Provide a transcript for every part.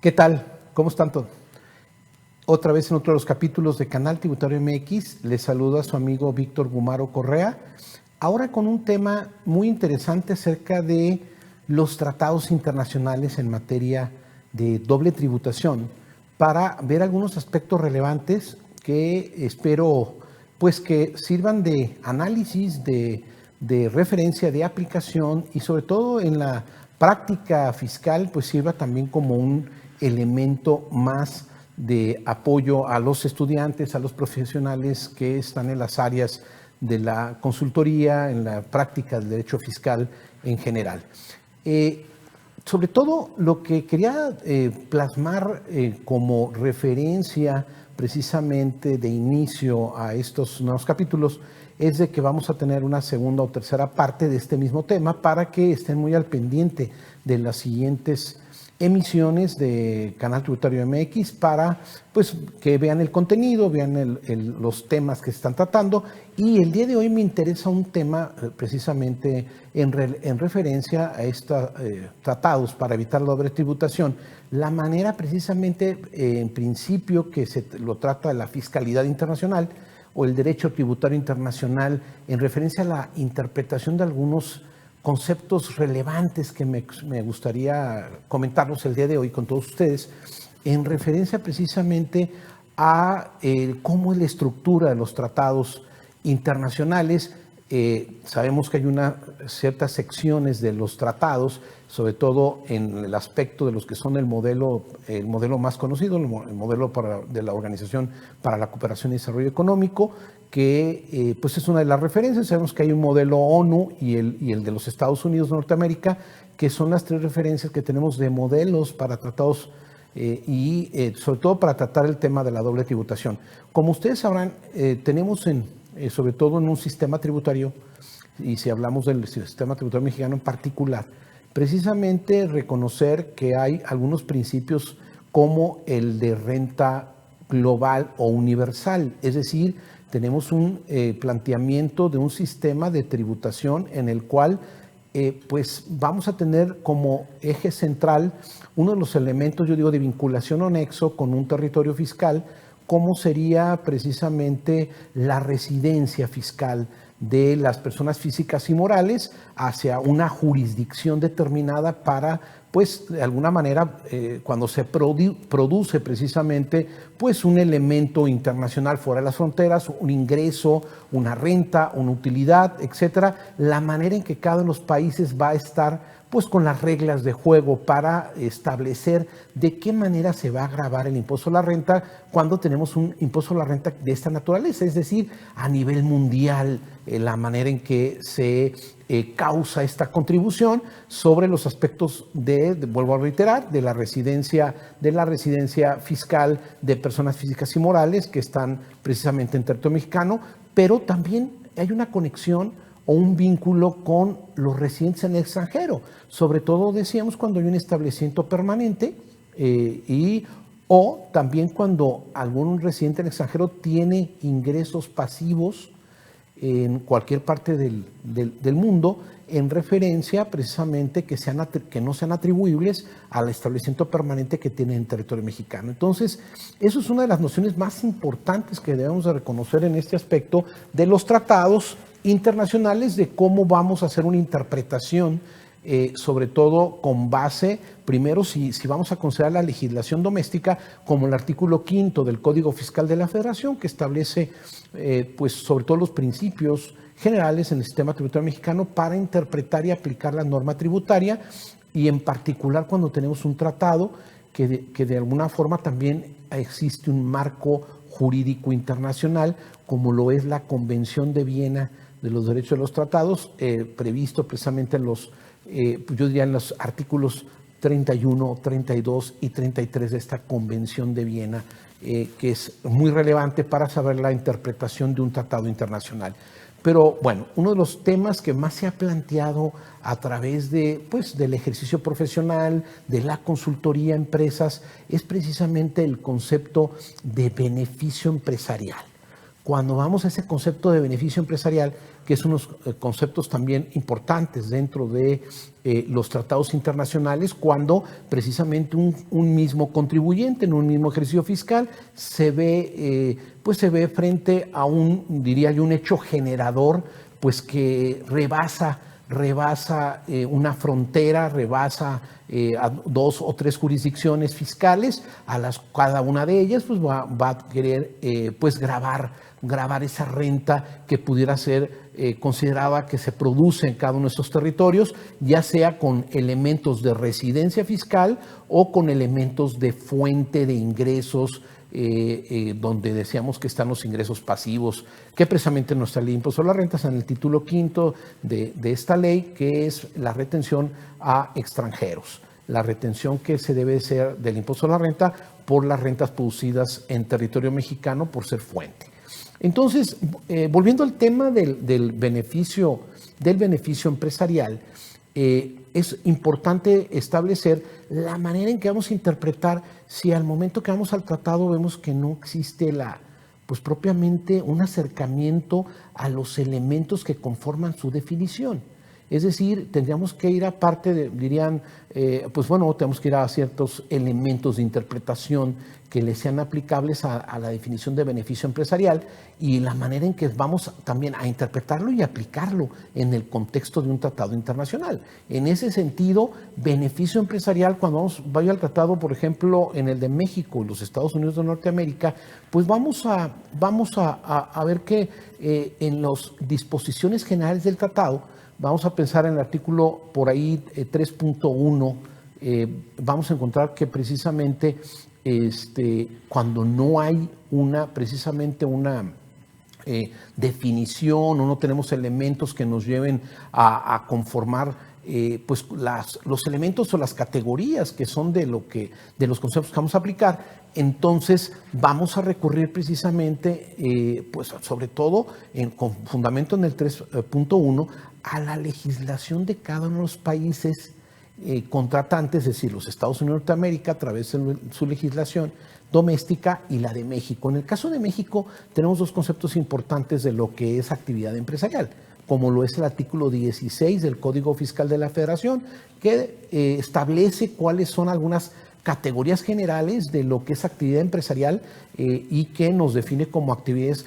¿Qué tal? ¿Cómo están todos? Otra vez en otro de los capítulos de Canal Tributario MX, les saludo a su amigo Víctor Gumaro Correa, ahora con un tema muy interesante acerca de los tratados internacionales en materia de doble tributación, para ver algunos aspectos relevantes que espero pues que sirvan de análisis, de referencia, de aplicación y sobre todo en la práctica fiscal pues sirva también como un elemento más de apoyo a los estudiantes, a los profesionales que están en las áreas de la consultoría, en la práctica del derecho fiscal en general. Sobre todo lo que quería plasmar como referencia precisamente de inicio a estos nuevos capítulos es de que vamos a tener una segunda o tercera parte de este mismo tema para que estén muy al pendiente de las siguientes emisiones de Canal Tributario MX para pues, que vean el contenido, vean los temas que se están tratando. Y el día de hoy me interesa un tema precisamente en referencia a estos tratados para evitar la doble tributación. La manera precisamente en principio que se lo trata de la fiscalidad internacional o el derecho tributario internacional en referencia a la interpretación de algunos conceptos relevantes que me gustaría comentarlos el día de hoy con todos ustedes, en referencia precisamente a cómo es la estructura de los tratados internacionales. Sabemos que hay ciertas secciones de los tratados, sobre todo en el aspecto de los que son el modelo más conocido, el modelo de la Organización para la Cooperación y Desarrollo Económico, que pues es una de las referencias. Sabemos que hay un modelo ONU y el de los Estados Unidos de Norteamérica, que son las tres referencias que tenemos de modelos para tratados y sobre todo para tratar el tema de la doble tributación. Como ustedes sabrán, tenemos sobre todo en un sistema tributario, y si hablamos del sistema tributario mexicano en particular, precisamente reconocer que hay algunos principios como el de renta global o universal, es decir, tenemos un planteamiento de un sistema de tributación en el cual pues vamos a tener como eje central uno de los elementos, yo digo, de vinculación o nexo con un territorio fiscal, como sería precisamente la residencia fiscal de las personas físicas y morales hacia una jurisdicción determinada para, pues, de alguna manera, cuando se produce precisamente, pues, un elemento internacional fuera de las fronteras, un ingreso, una renta, una utilidad, etcétera, la manera en que cada uno de los países va a estar pues con las reglas de juego para establecer de qué manera se va a gravar el impuesto a la renta cuando tenemos un impuesto a la renta de esta naturaleza, es decir, a nivel mundial, la manera en que se causa esta contribución sobre los aspectos vuelvo a reiterar, de la residencia fiscal de personas físicas y morales que están precisamente en territorio mexicano, pero también hay una conexión o un vínculo con los residentes en el extranjero, sobre todo decíamos cuando hay un establecimiento permanente o también cuando algún residente en el extranjero tiene ingresos pasivos en cualquier parte del mundo en referencia precisamente que no sean atribuibles al establecimiento permanente que tiene en territorio mexicano. Entonces, eso es una de las nociones más importantes que debemos de reconocer en este aspecto de los tratados internacionales, de cómo vamos a hacer una interpretación, sobre todo con base, primero, si vamos a considerar la legislación doméstica, como el artículo 5 del Código Fiscal de la Federación, que establece, pues, sobre todo los principios generales en el sistema tributario mexicano para interpretar y aplicar la norma tributaria, y en particular cuando tenemos un tratado que de alguna forma también existe un marco jurídico internacional, como lo es la Convención de Viena de los Derechos de los Tratados, previsto precisamente en yo diría en los artículos 31, 32 y 33 de esta Convención de Viena, que es muy relevante para saber la interpretación de un tratado internacional. Pero bueno, uno de los temas que más se ha planteado a través del ejercicio profesional, de la consultoría a empresas, es precisamente el concepto de beneficio empresarial. cuando vamos a ese concepto de beneficio empresarial, que es unos conceptos también importantes dentro de los tratados internacionales, cuando precisamente un mismo contribuyente en un mismo ejercicio fiscal se ve frente a diría yo, un hecho generador, pues que rebasa una frontera, rebasa a 2 o 3 jurisdicciones fiscales, cada una de ellas pues va a querer pues gravar esa renta que pudiera ser considerada que se produce en cada uno de estos territorios, ya sea con elementos de residencia fiscal o con elementos de fuente de ingresos, donde decíamos que están los ingresos pasivos, que precisamente nuestra ley de impuesto a las rentas en el título 5 de esta ley, que es la retención a extranjeros, la retención que se debe hacer del impuesto a la renta por las rentas producidas en territorio mexicano por ser fuente. Entonces, volviendo al tema del beneficio empresarial, es importante establecer la manera en que vamos a interpretar si al momento que vamos al tratado vemos que no existe pues propiamente un acercamiento a los elementos que conforman su definición. Es decir, tendríamos que ir aparte, dirían, tenemos que ir a ciertos elementos de interpretación que le sean aplicables a la definición de beneficio empresarial y la manera en que vamos también a interpretarlo y aplicarlo en el contexto de un tratado internacional. En ese sentido, beneficio empresarial, cuando vaya al tratado, por ejemplo, en el de México y los Estados Unidos de Norteamérica, pues vamos a ver que en las disposiciones generales del tratado, vamos a pensar en el artículo por ahí 3.1, vamos a encontrar que precisamente cuando no hay precisamente una definición o no tenemos elementos que nos lleven a conformar pues los elementos o las categorías que son de los conceptos que vamos a aplicar, entonces vamos a recurrir precisamente, pues sobre todo con fundamento en el 3.1, a la legislación de cada uno de los países contratantes, es decir, los Estados Unidos de Norteamérica a través de su legislación doméstica y la de México. En el caso de México tenemos 2 conceptos importantes de lo que es actividad empresarial, como lo es el artículo 16 del Código Fiscal de la Federación, que establece cuáles son algunas categorías generales de lo que es actividad empresarial y que nos define como actividades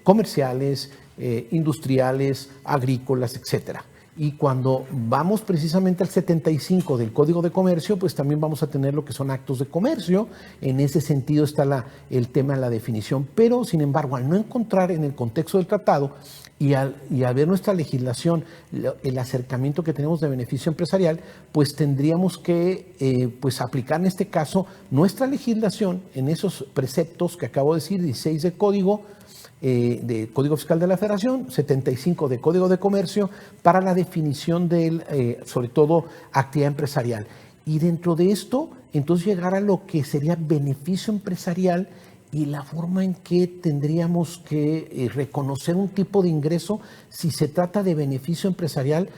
comerciales, industriales, agrícolas, etcétera. Y cuando vamos precisamente al 75 del Código de Comercio, pues también vamos a tener lo que son actos de comercio. En ese sentido está el tema de la definición, pero sin embargo, al no encontrar en el contexto del tratado y al ver nuestra legislación, el acercamiento que tenemos de beneficio empresarial, pues tendríamos que pues aplicar en este caso nuestra legislación en esos preceptos que acabo de decir, 16 del Código Fiscal de la Federación, 75 de Código de Comercio, para la definición sobre todo, actividad empresarial. Y dentro de esto, entonces llegar a lo que sería beneficio empresarial y la forma en que tendríamos que reconocer un tipo de ingreso si se trata de beneficio empresarial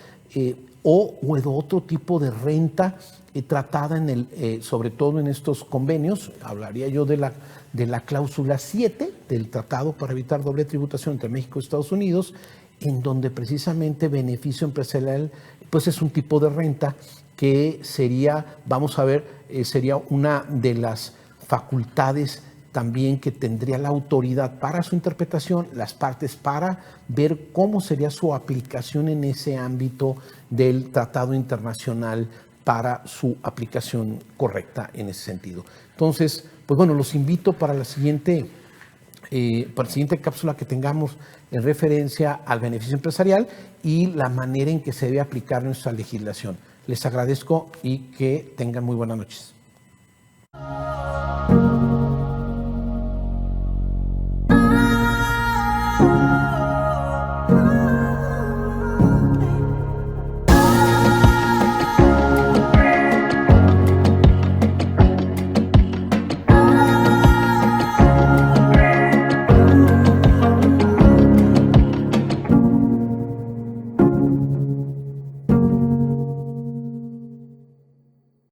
o de otro tipo de renta tratada sobre todo en estos convenios. Hablaría yo de la cláusula 7 del Tratado para evitar doble tributación entre México y Estados Unidos, en donde precisamente beneficio empresarial pues es un tipo de renta que sería, vamos a ver, sería una de las facultades también que tendría la autoridad para su interpretación, las partes para ver cómo sería su aplicación en ese ámbito del tratado internacional para su aplicación correcta en ese sentido. Entonces, pues bueno, los invito para la siguiente cápsula que tengamos en referencia al beneficio empresarial y la manera en que se debe aplicar nuestra legislación. Les agradezco y que tengan muy buenas noches.